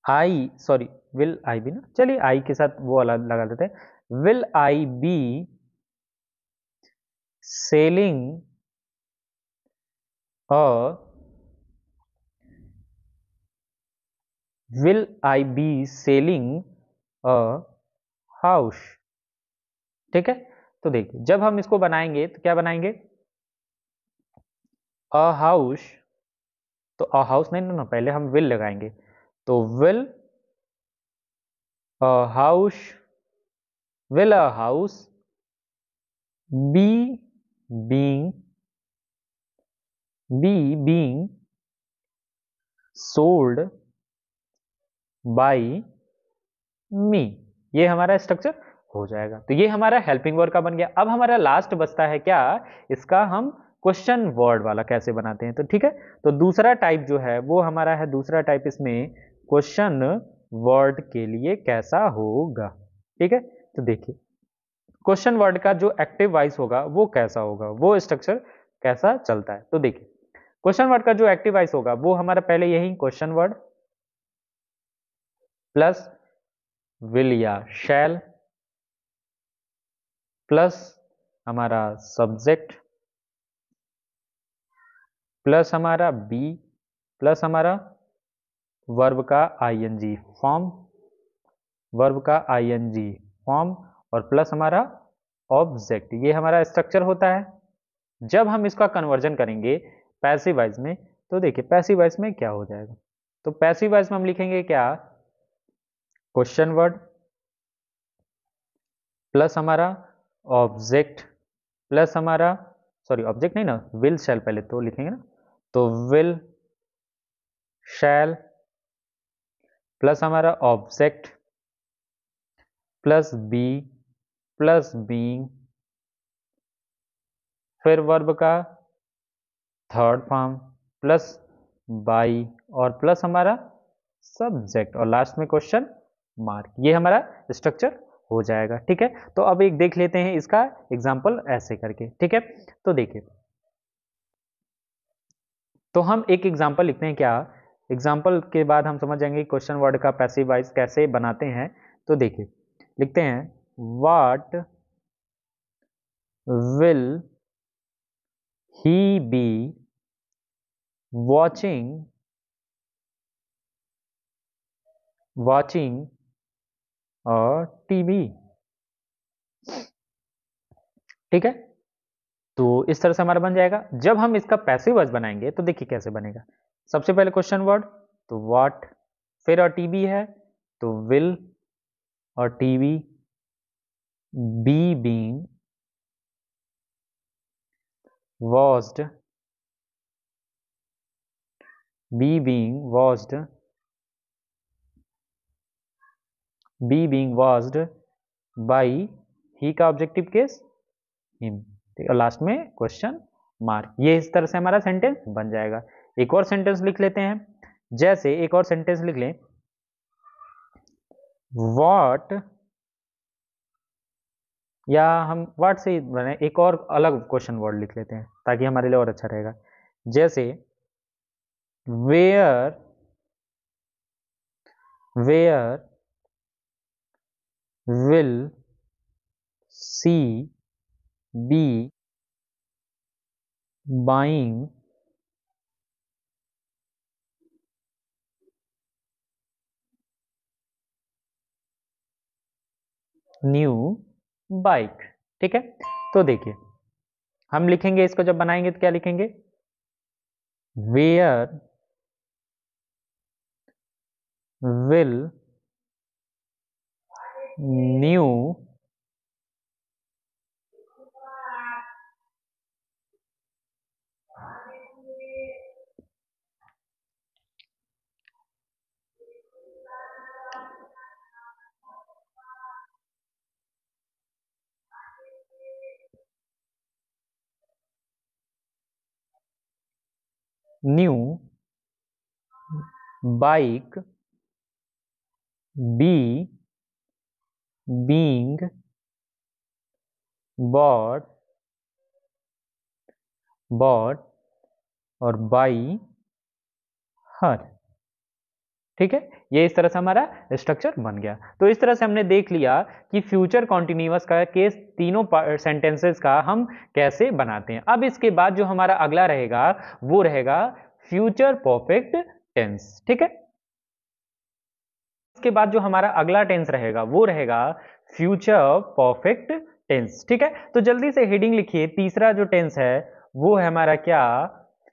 I, sorry, will I be ना, चलिए आई के साथ वो अलग लगा देते हैं। Will I be selling a, will I be selling a house, ठीक है। तो देखिए, जब हम इसको बनाएंगे तो क्या बनाएंगे, अ हाउस, तो अ हाउस नहीं ना, पहले हम विल लगाएंगे। तो will a house, will a house be being, be being sold by me. ये हमारा स्ट्रक्चर हो जाएगा। तो ये हमारा हेल्पिंग वर्ड का बन गया। अब हमारा लास्ट बचता है क्या, इसका हम क्वेश्चन वर्ड वाला कैसे बनाते हैं। तो ठीक है, तो दूसरा टाइप जो है वो हमारा है, दूसरा टाइप इसमें क्वेश्चन वर्ड के लिए कैसा होगा। ठीक है, तो देखिए क्वेश्चन वर्ड का जो एक्टिव वॉइस होगा वो कैसा होगा, वो स्ट्रक्चर कैसा चलता है। तो देखिए क्वेश्चन वर्ड का जो एक्टिव वॉइस होगा वो हमारा पहले यही क्वेश्चन वर्ड प्लस विल या शैल प्लस हमारा सब्जेक्ट प्लस हमारा बी प्लस हमारा वर्ब का आईएनजी फॉर्म, वर्ब का आईएनजी फॉर्म, और प्लस हमारा ऑब्जेक्ट। ये हमारा स्ट्रक्चर होता है। जब हम इसका कन्वर्जन करेंगे पैसिव वॉइस में, तो देखिए पैसिव वॉइस में क्या हो जाएगा। तो पैसिव वॉइस में हम लिखेंगे क्या, क्वेश्चन वर्ड प्लस हमारा ऑब्जेक्ट प्लस हमारा, सॉरी ऑब्जेक्ट नहीं ना, विल शैल पहले तो लिखेंगे ना, तो विल शैल प्लस हमारा object plus be plus being, फिर वर्ब का थर्ड फॉर्म प्लस बाई, और प्लस हमारा सब्जेक्ट, और लास्ट में क्वेश्चन मार्क। ये हमारा स्ट्रक्चर हो जाएगा। ठीक है, तो अब एक देख लेते हैं इसका एग्जाम्पल ऐसे करके। ठीक है, तो देखिए, तो हम एक एग्जाम्पल लिखते हैं क्या, एग्जाम्पल के बाद हम समझ जाएंगे क्वेश्चन वर्ड का पैसिव वॉइस कैसे बनाते हैं। तो देखिए लिखते हैं, what will he be watching TV. ठीक है, तो इस तरह से हमारा बन जाएगा। जब हम इसका पैसिव वॉइस बनाएंगे तो देखिए कैसे बनेगा। सबसे पहले क्वेश्चन वर्ड, तो व्हाट, फिर और टीवी है तो विल और TV, be being watched, be being watched, be being watched by he का ऑब्जेक्टिव केस हिम, ठीक है, और लास्ट में क्वेश्चन मार्क। ये इस तरह से हमारा सेंटेंस बन जाएगा। एक और सेंटेंस लिख लेते हैं। जैसे एक और सेंटेंस लिख लें, व्हाट, या हम व्हाट से ही बने, एक और अलग क्वेश्चन वर्ड लिख लेते हैं ताकि हमारे लिए और अच्छा रहेगा। जैसे where, where will she be buying new bike. ठीक है, तो देखिए हम लिखेंगे इसको, जब बनाएंगे तो क्या लिखेंगे, where will new bike be being bought और by her। ठीक है, ये इस तरह से हमारा स्ट्रक्चर बन गया। तो इस तरह से हमने देख लिया कि फ्यूचर कॉन्टिन्यूअस का केस तीनों सेंटेंसेस का हम कैसे बनाते हैं। अब इसके बाद जो हमारा अगला रहेगा वो रहेगा फ्यूचर परफेक्ट टेंस। ठीक है, इसके बाद जो हमारा अगला टेंस रहेगा वो रहेगा फ्यूचर परफेक्ट टेंस। ठीक है, तो जल्दी से हेडिंग लिखिए। तीसरा जो टेंस है वो है हमारा क्या,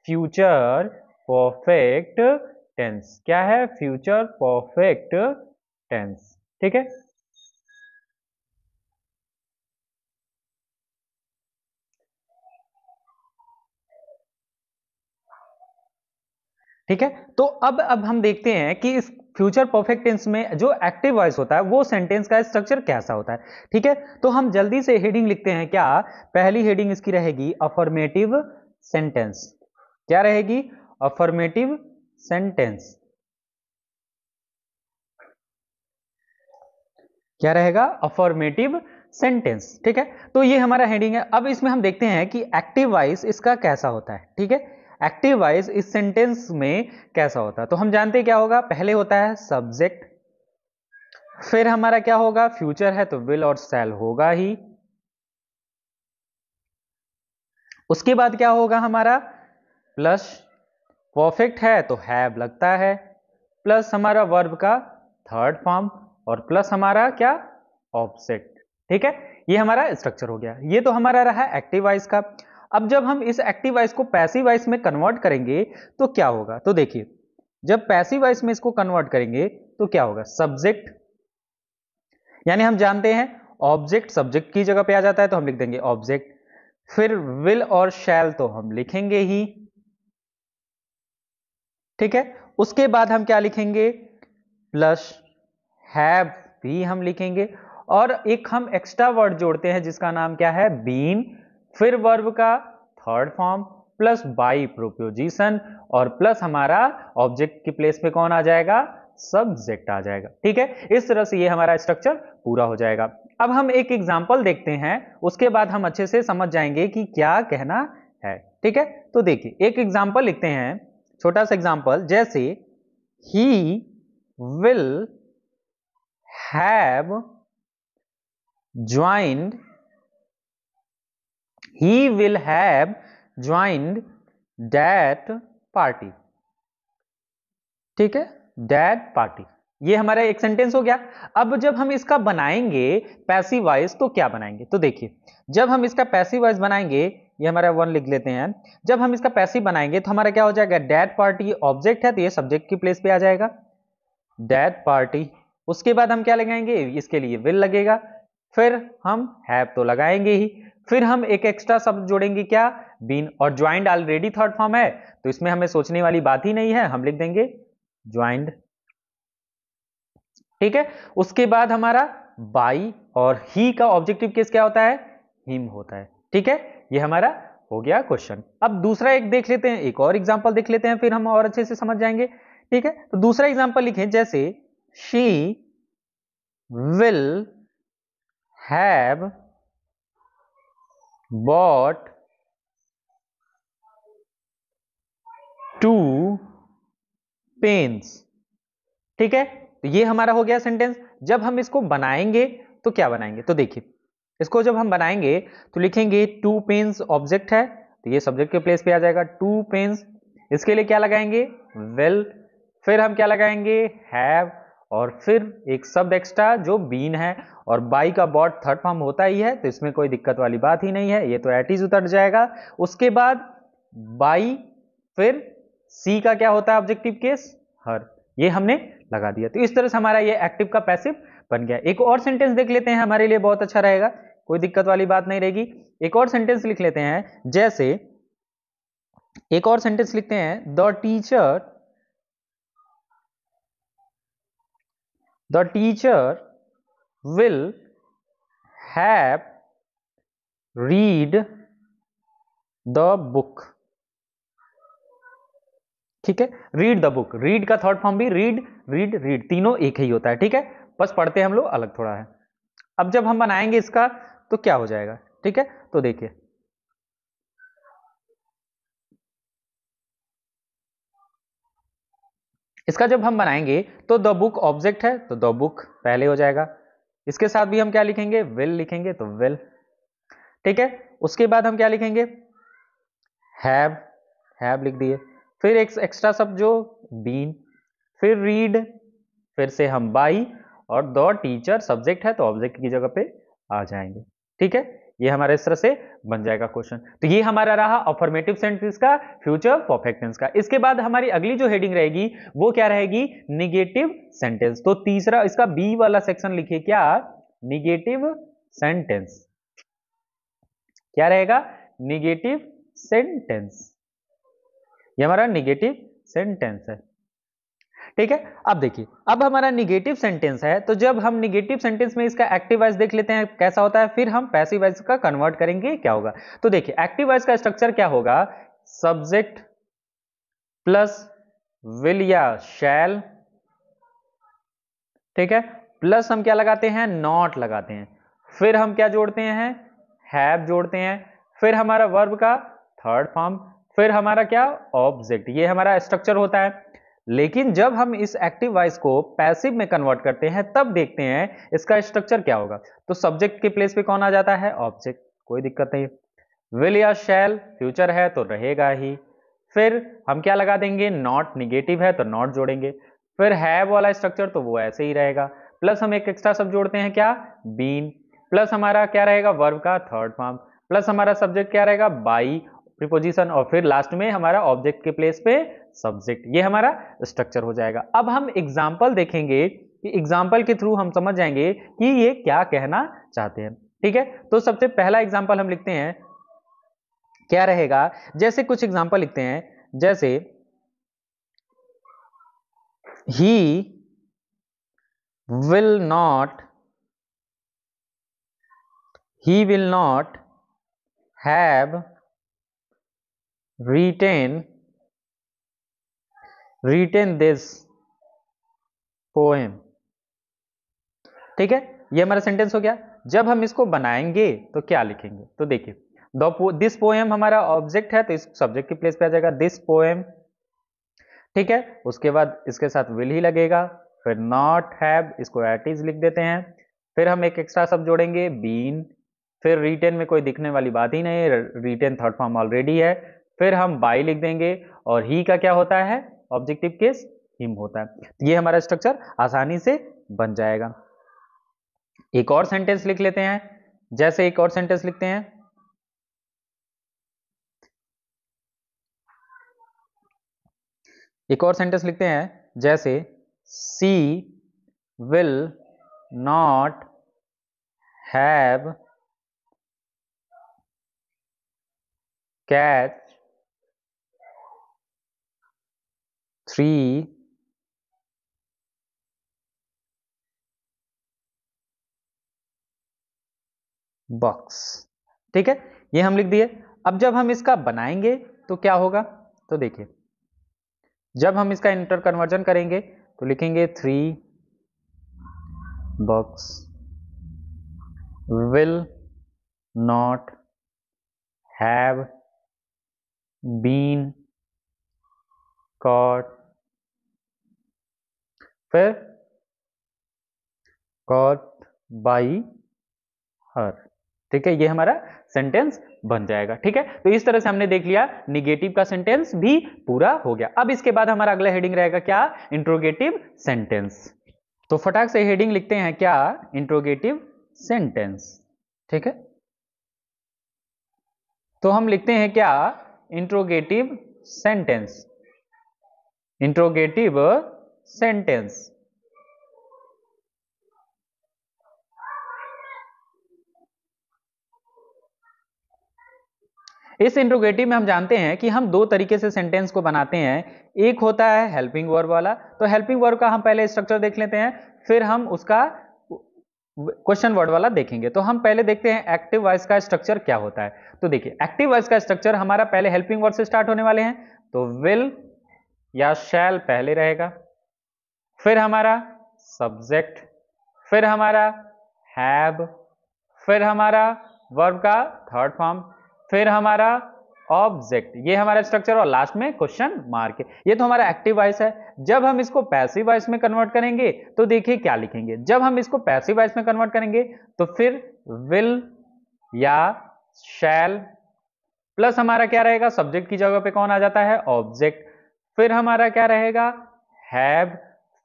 फ्यूचर परफेक्ट टेंस। क्या है, फ्यूचर परफेक्ट टेंस। ठीक है, ठीक है। तो अब हम देखते हैं कि इस फ्यूचर परफेक्ट टेंस में जो एक्टिव वॉइस होता है वो सेंटेंस का स्ट्रक्चर कैसा होता है। ठीक है, तो हम जल्दी से हेडिंग लिखते हैं। क्या, पहली हेडिंग इसकी रहेगी अफर्मेटिव सेंटेंस। क्या रहेगी, अफर्मेटिव सेंटेंस। क्या रहेगा, अफर्मेटिव सेंटेंस। ठीक है, तो ये हमारा हेडिंग है। अब इसमें हम देखते हैं कि एक्टिव वॉइस इसका कैसा होता है। ठीक है, एक्टिव वॉइस इस सेंटेंस में कैसा होता है। तो हम जानते हैं क्या होगा, पहले होता है सब्जेक्ट, फिर हमारा क्या होगा, फ्यूचर है तो विल और शैल होगा ही। उसके बाद क्या होगा हमारा, प्लस परफेक्ट है तो हैव लगता है, प्लस हमारा वर्ब का थर्ड फॉर्म और प्लस हमारा क्या, ऑब्जेक्ट। ठीक है, ये हमारा स्ट्रक्चर हो गया। ये तो हमारा रहा एक्टिव वॉइस का। अब जब हम इस एक्टिव वॉइस को पैसिव वॉइस में कन्वर्ट करेंगे तो क्या होगा, तो देखिए जब पैसिव वॉइस में इसको कन्वर्ट करेंगे तो क्या होगा, सब्जेक्ट, यानी हम जानते हैं ऑब्जेक्ट सब्जेक्ट की जगह पे आ जाता है तो हम लिख देंगे ऑब्जेक्ट, फिर विल और शैल तो हम लिखेंगे ही। ठीक है, उसके बाद हम क्या लिखेंगे, प्लस हैव भी हम लिखेंगे, और एक हम एक्स्ट्रा वर्ड जोड़ते हैं जिसका नाम क्या है, बीन, फिर वर्ब का third form plus by proposition और प्लस हमारा ऑब्जेक्ट की प्लेस पे कौन आ जाएगा, सब्जेक्ट आ जाएगा। ठीक है, इस तरह से ये हमारा स्ट्रक्चर पूरा हो जाएगा। अब हम एक एग्जांपल देखते हैं, उसके बाद हम अच्छे से समझ जाएंगे कि क्या कहना है। ठीक है, तो देखिए एक एग्जांपल लिखते हैं, छोटा सा एग्जांपल, जैसे he will have joined, he will have joined that party। ठीक है, that party, ये हमारा एक सेंटेंस हो गया। अब जब हम इसका बनाएंगे पैसिव वॉइस तो क्या बनाएंगे, तो देखिए जब हम इसका पैसिव वॉइस बनाएंगे, ये हमारा वन लिख लेते हैं, जब हम इसका पैसिव बनाएंगे तो हमारा क्या हो जाएगा, that party ऑब्जेक्ट है तो ये सब्जेक्ट की प्लेस पे आ जाएगा, that party। उसके बाद हम क्या लगाएंगे, इसके लिए विल लगेगा, फिर हम हैव तो लगाएंगे ही, फिर हम एक एक्स्ट्रा शब्द जोड़ेंगे क्या, बीन, और ज्वाइंड ऑलरेडी थर्ड फॉर्म है तो इसमें हमें सोचने वाली बात ही नहीं है, हम लिख देंगे ज्वाइंड। ठीक है, उसके बाद हमारा बाई और ही का ऑब्जेक्टिव केस क्या होता है, हिम होता है। ठीक है, ये हमारा हो गया क्वेश्चन। अब दूसरा एक देख लेते हैं, एक और एग्जांपल देख लेते हैं, फिर हम और अच्छे से समझ जाएंगे। ठीक है, तो दूसरा एग्जांपल लिखें, जैसे she will have bought 2 pens. ठीक है, तो ये हमारा हो गया सेंटेंस। जब हम इसको बनाएंगे तो क्या बनाएंगे, तो देखिए इसको जब हम बनाएंगे तो लिखेंगे 2 पेन्स ऑब्जेक्ट है तो ये सब्जेक्ट के प्लेस पे आ जाएगा 2 पेन्स। इसके लिए क्या लगाएंगे, विल, फिर हम क्या लगाएंगे, हैव, और फिर एक शब्द एक्स्ट्रा जो बीन है, और बाई का बॉट थर्ड फॉर्म होता ही है तो इसमें कोई दिक्कत वाली बात ही नहीं है, ये तो एट इज उतर जाएगा। उसके बाद बाई, फिर सी का क्या होता है ऑब्जेक्टिव केस, हर, ये हमने लगा दिया। तो इस तरह से हमारा ये एक्टिव का पैसिव बन गया। एक और सेंटेंस देख लेते हैं, हमारे लिए बहुत अच्छा रहेगा, कोई दिक्कत वाली बात नहीं रहेगी। एक और सेंटेंस लिख लेते हैं, जैसे एक और सेंटेंस लिखते हैं, the teacher will have read the book. ठीक है, रीड द बुक, रीड का थर्ड फॉर्म भी रीड, रीड तीनों एक ही होता है। ठीक है, बस पढ़ते हम लोग अलग थोड़ा है। अब जब हम बनाएंगे इसका तो क्या हो जाएगा, ठीक है, तो देखिए इसका जब हम बनाएंगे तो द बुक ऑब्जेक्ट है तो द बुक पहले हो जाएगा, इसके साथ भी हम क्या लिखेंगे, विल लिखेंगे तो विल। ठीक है, उसके बाद हम क्या लिखेंगे, हैव लिख दिए, फिर एक एक्स्ट्रा शब्द जो बीन, फिर रीड, फिर से हम बाई, और द टीचर सब्जेक्ट है तो ऑब्जेक्ट की जगह पे आ जाएंगे। ठीक है, ये हमारे इस तरह से बन जाएगा क्वेश्चन। तो ये हमारा रहा अफर्मेटिव सेंटेंस का फ्यूचर परफेक्ट टेंस का। इसके बाद हमारी अगली जो हेडिंग रहेगी वो क्या रहेगी, निगेटिव सेंटेंस। तो तीसरा इसका बी वाला सेक्शन लिखिए, क्या, निगेटिव सेंटेंस। क्या रहेगा, निगेटिव सेंटेंस, ये हमारा निगेटिव सेंटेंस है। ठीक है, अब देखिए, अब हमारा निगेटिव सेंटेंस है, तो जब हम निगेटिव सेंटेंस में इसका एक्टिव वॉइस देख लेते हैं कैसा होता है, फिर हम पैसिव वॉइस का कन्वर्ट करेंगे क्या होगा। तो देखिए एक्टिव वॉइस का स्ट्रक्चर क्या होगा, सब्जेक्ट प्लस विल या शैल, ठीक है, प्लस हम क्या लगाते हैं, नॉट लगाते हैं, फिर हम क्या जोड़ते हैं, हैव जोड़ते हैं, फिर हमारा वर्ब का थर्ड फॉर्म, फिर हमारा क्या, ऑब्जेक्ट। ये हमारा स्ट्रक्चर होता है। लेकिन जब हम इस एक्टिव वॉइस को पैसिव में कन्वर्ट करते हैं तब देखते हैं इसका स्ट्रक्चर क्या होगा। तो सब्जेक्ट के प्लेस पे कौन आ जाता है, ऑब्जेक्ट, कोई दिक्कत नहीं। विल या शैल फ्यूचर है तो रहेगा ही, फिर हम क्या लगा देंगे, नॉट, निगेटिव है तो नॉट जोड़ेंगे, फिर हैव वाला स्ट्रक्चर तो वो ऐसे ही रहेगा, प्लस हम एक एक्स्ट्रा सब जोड़ते हैं क्या, बीन, प्लस हमारा क्या रहेगा, वर्ब का थर्ड फॉर्म, प्लस हमारा सब्जेक्ट क्या रहेगा, बाई प्रीपोजिशन, और फिर लास्ट में हमारा ऑब्जेक्ट के प्लेस पे सब्जेक्ट। ये हमारा स्ट्रक्चर हो जाएगा। अब हम एग्जाम्पल देखेंगे कि एग्जाम्पल के थ्रू हम समझ जाएंगे कि ये क्या कहना चाहते हैं। ठीक है, तो सबसे पहला एग्जाम्पल हम लिखते हैं, क्या रहेगा, जैसे कुछ एग्जाम्पल लिखते हैं, जैसे he will not have written this poem. ठीक है, ये हमारा सेंटेंस हो गया। जब हम इसको बनाएंगे तो क्या लिखेंगे, तो देखिए दिस पोएम हमारा ऑब्जेक्ट है तो इस सब्जेक्ट की प्लेस पे आ जाएगा दिस पोएम। ठीक है, उसके बाद इसके साथ विल ही लगेगा, फिर नॉट हैव, इसको एट इज लिख देते हैं, फिर हम एक एक्स्ट्रा सब जोड़ेंगे बीन, फिर रिटेन में कोई दिखने वाली बात ही नहीं है, रिटेन थर्ड फॉर्म ऑलरेडी है, फिर हम बाई लिख देंगे, और ही का क्या होता है, ऑब्जेक्टिव केस हिम होता है। ये हमारा स्ट्रक्चर आसानी से बन जाएगा। एक और सेंटेंस लिख लेते हैं, जैसे एक और सेंटेंस लिखते हैं, एक और सेंटेंस लिखते हैं, जैसे she will not have catch 3 box. ठीक है, ये हम लिख दिए। अब जब हम इसका बनाएंगे तो क्या होगा, तो देखिए जब हम इसका इंटर कन्वर्जन करेंगे तो लिखेंगे 3 box will not have been caught, फिर caught by her। ठीक है, ये हमारा सेंटेंस बन जाएगा। ठीक है, तो इस तरह से हमने देख लिया निगेटिव का सेंटेंस भी पूरा हो गया। अब इसके बाद हमारा अगला हेडिंग रहेगा क्या, इंट्रोगेटिव सेंटेंस। तो फटाक से हेडिंग लिखते हैं क्या, इंट्रोगेटिव सेंटेंस। ठीक है, तो हम लिखते हैं क्या, इंट्रोगेटिव सेंटेंस। Interrogative sentence. इस इंट्रोगेटिव में हम जानते हैं कि हम दो तरीके से सेंटेंस को बनाते हैं। एक होता है हेल्पिंग वर्ब वाला, तो हेल्पिंग वर्ब का हम पहले स्ट्रक्चर देख लेते हैं, फिर हम उसका क्वेश्चन वर्ड वाला देखेंगे। तो हम पहले देखते हैं एक्टिव वॉइस का स्ट्रक्चर क्या होता है। तो देखिए एक्टिव वॉइस का स्ट्रक्चर हमारा पहले हेल्पिंग वर्ब से स्टार्ट होने वाले हैं, तो विल या शैल पहले रहेगा, फिर हमारा सब्जेक्ट, फिर हमारा हैव, फिर हमारा वर्ब का थर्ड फॉर्म, फिर हमारा ऑब्जेक्ट, ये हमारा स्ट्रक्चर, और लास्ट में क्वेश्चन मार्क। ये तो हमारा एक्टिव वॉइस है। जब हम इसको पैसिव वॉइस में कन्वर्ट करेंगे तो देखिए क्या लिखेंगे। जब हम इसको पैसिव वॉइस में कन्वर्ट करेंगे तो फिर विल या शैल प्लस हमारा क्या रहेगा, सब्जेक्ट की जगह पे कौन आ जाता है, ऑब्जेक्ट, फिर हमारा क्या रहेगा, हैव,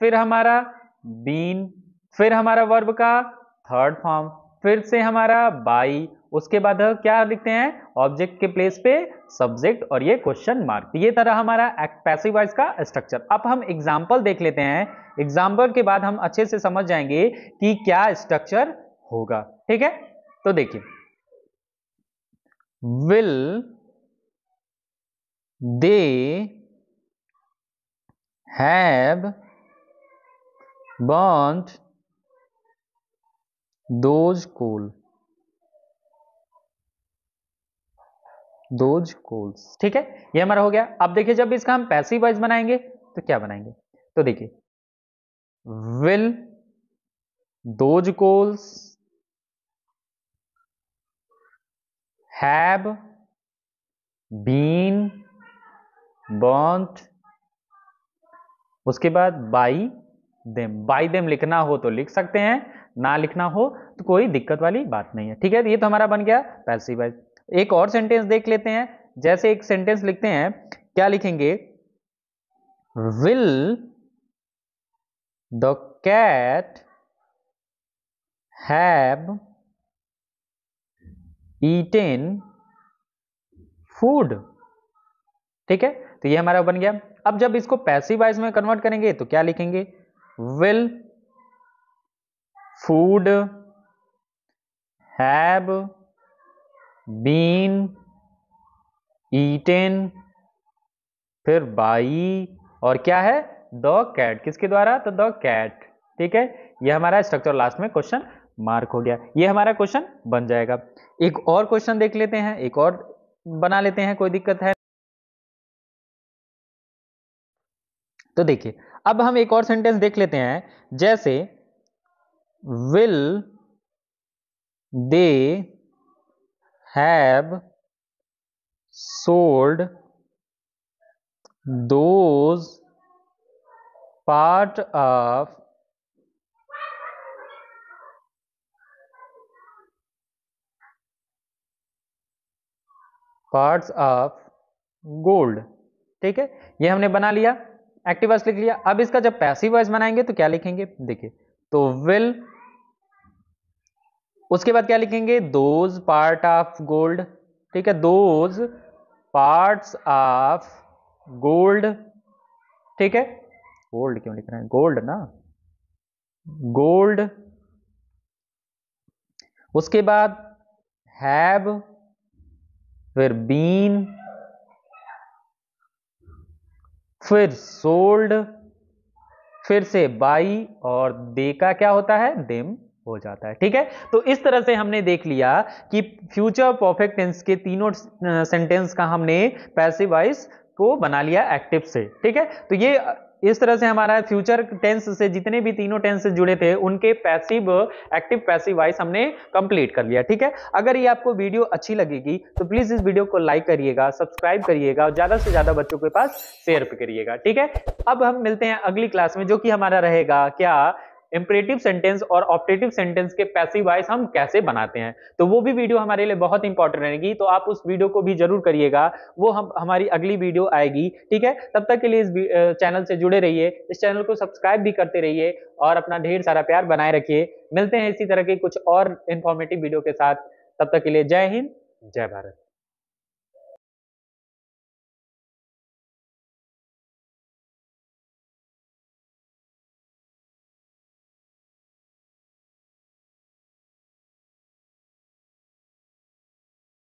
फिर हमारा बीन, फिर हमारा वर्ब का थर्ड फॉर्म, फिर से हमारा बाई, उसके बाद क्या लिखते हैं, ऑब्जेक्ट के प्लेस पे सब्जेक्ट और ये क्वेश्चन मार्क। ये तरह हमारा पैसिव वॉइस का स्ट्रक्चर। अब हम एग्जांपल देख लेते हैं, एग्जांपल के बाद हम अच्छे से समझ जाएंगे कि क्या स्ट्रक्चर होगा। ठीक है, तो देखिए will they have burned those coals. ठीक है, ये हमारा हो गया। अब देखिए जब इसका हम पैसिव वॉइस बनाएंगे तो क्या बनाएंगे, तो देखिए will those coals have been burned, उसके बाद बाई देम लिखना हो तो लिख सकते हैं, ना लिखना हो तो कोई दिक्कत वाली बात नहीं है। ठीक है, ये तो हमारा बन गया पैसिव वॉइस। एक और सेंटेंस देख लेते हैं। जैसे एक सेंटेंस लिखते हैं, क्या लिखेंगे, will the cat have eaten food. ठीक है, तो ये हमारा बन गया। अब जब इसको पैसिव वॉइस में कन्वर्ट करेंगे तो क्या लिखेंगे, will food have been eaten, फिर बाई, और क्या है, द कैट, किसके द्वारा, तो द कैट। ठीक है, ये हमारा स्ट्रक्चर, लास्ट में क्वेश्चन मार्क हो गया। ये हमारा क्वेश्चन बन जाएगा। एक और क्वेश्चन देख लेते हैं, एक और बना लेते हैं, कोई दिक्कत है। तो देखिए अब हम एक और सेंटेंस देख लेते हैं। जैसे will they have sold those part of parts of gold. ठीक है, ये हमने बना लिया, एक्टिव वॉइस लिख लिया। अब इसका जब पैसिव वॉइस बनाएंगे तो क्या लिखेंगे, देखिए तो विल, उसके बाद क्या लिखेंगे, दोज पार्ट ऑफ गोल्ड। ठीक है, दोज पार्ट्स ऑफ गोल्ड। ठीक है, गोल्ड क्यों लिख रहे हैं, गोल्ड ना, गोल्ड। उसके बाद हैव, फिर बीन, फिर सोल्ड, फिर से बाई, और दे का क्या होता है, देम हो जाता है। ठीक है, तो इस तरह से हमने देख लिया कि फ्यूचर परफेक्ट टेंस के तीनों सेंटेंस का हमने पैसिव वॉइस को बना लिया एक्टिव से। ठीक है, तो ये इस तरह से हमारा फ्यूचर टेंस से जितने भी तीनों टेंस से जुड़े थे उनके पैसिव एक्टिव पैसिव वॉइस हमने कंप्लीट कर लिया। ठीक है, अगर ये आपको वीडियो अच्छी लगेगी तो प्लीज इस वीडियो को लाइक करिएगा, सब्सक्राइब करिएगा और ज्यादा से ज्यादा बच्चों के पास शेयर करिएगा। ठीक है, अब हम मिलते हैं अगली क्लास में, जो कि हमारा रहेगा क्या, इंपरेटिव सेंटेंस और ऑप्टेटिव सेंटेंस के पैसिव वॉइस हम कैसे बनाते हैं। तो वो भी वीडियो हमारे लिए बहुत इंपॉर्टेंट रहेगी, तो आप उस वीडियो को भी जरूर करिएगा, वो हमारी अगली वीडियो आएगी। ठीक है, तब तक के लिए इस चैनल से जुड़े रहिए, इस चैनल को सब्सक्राइब भी करते रहिए और अपना ढेर सारा प्यार बनाए रखिए। मिलते हैं इसी तरह के कुछ और इंफॉर्मेटिव वीडियो के साथ, तब तक के लिए जय हिंद, जय भारत।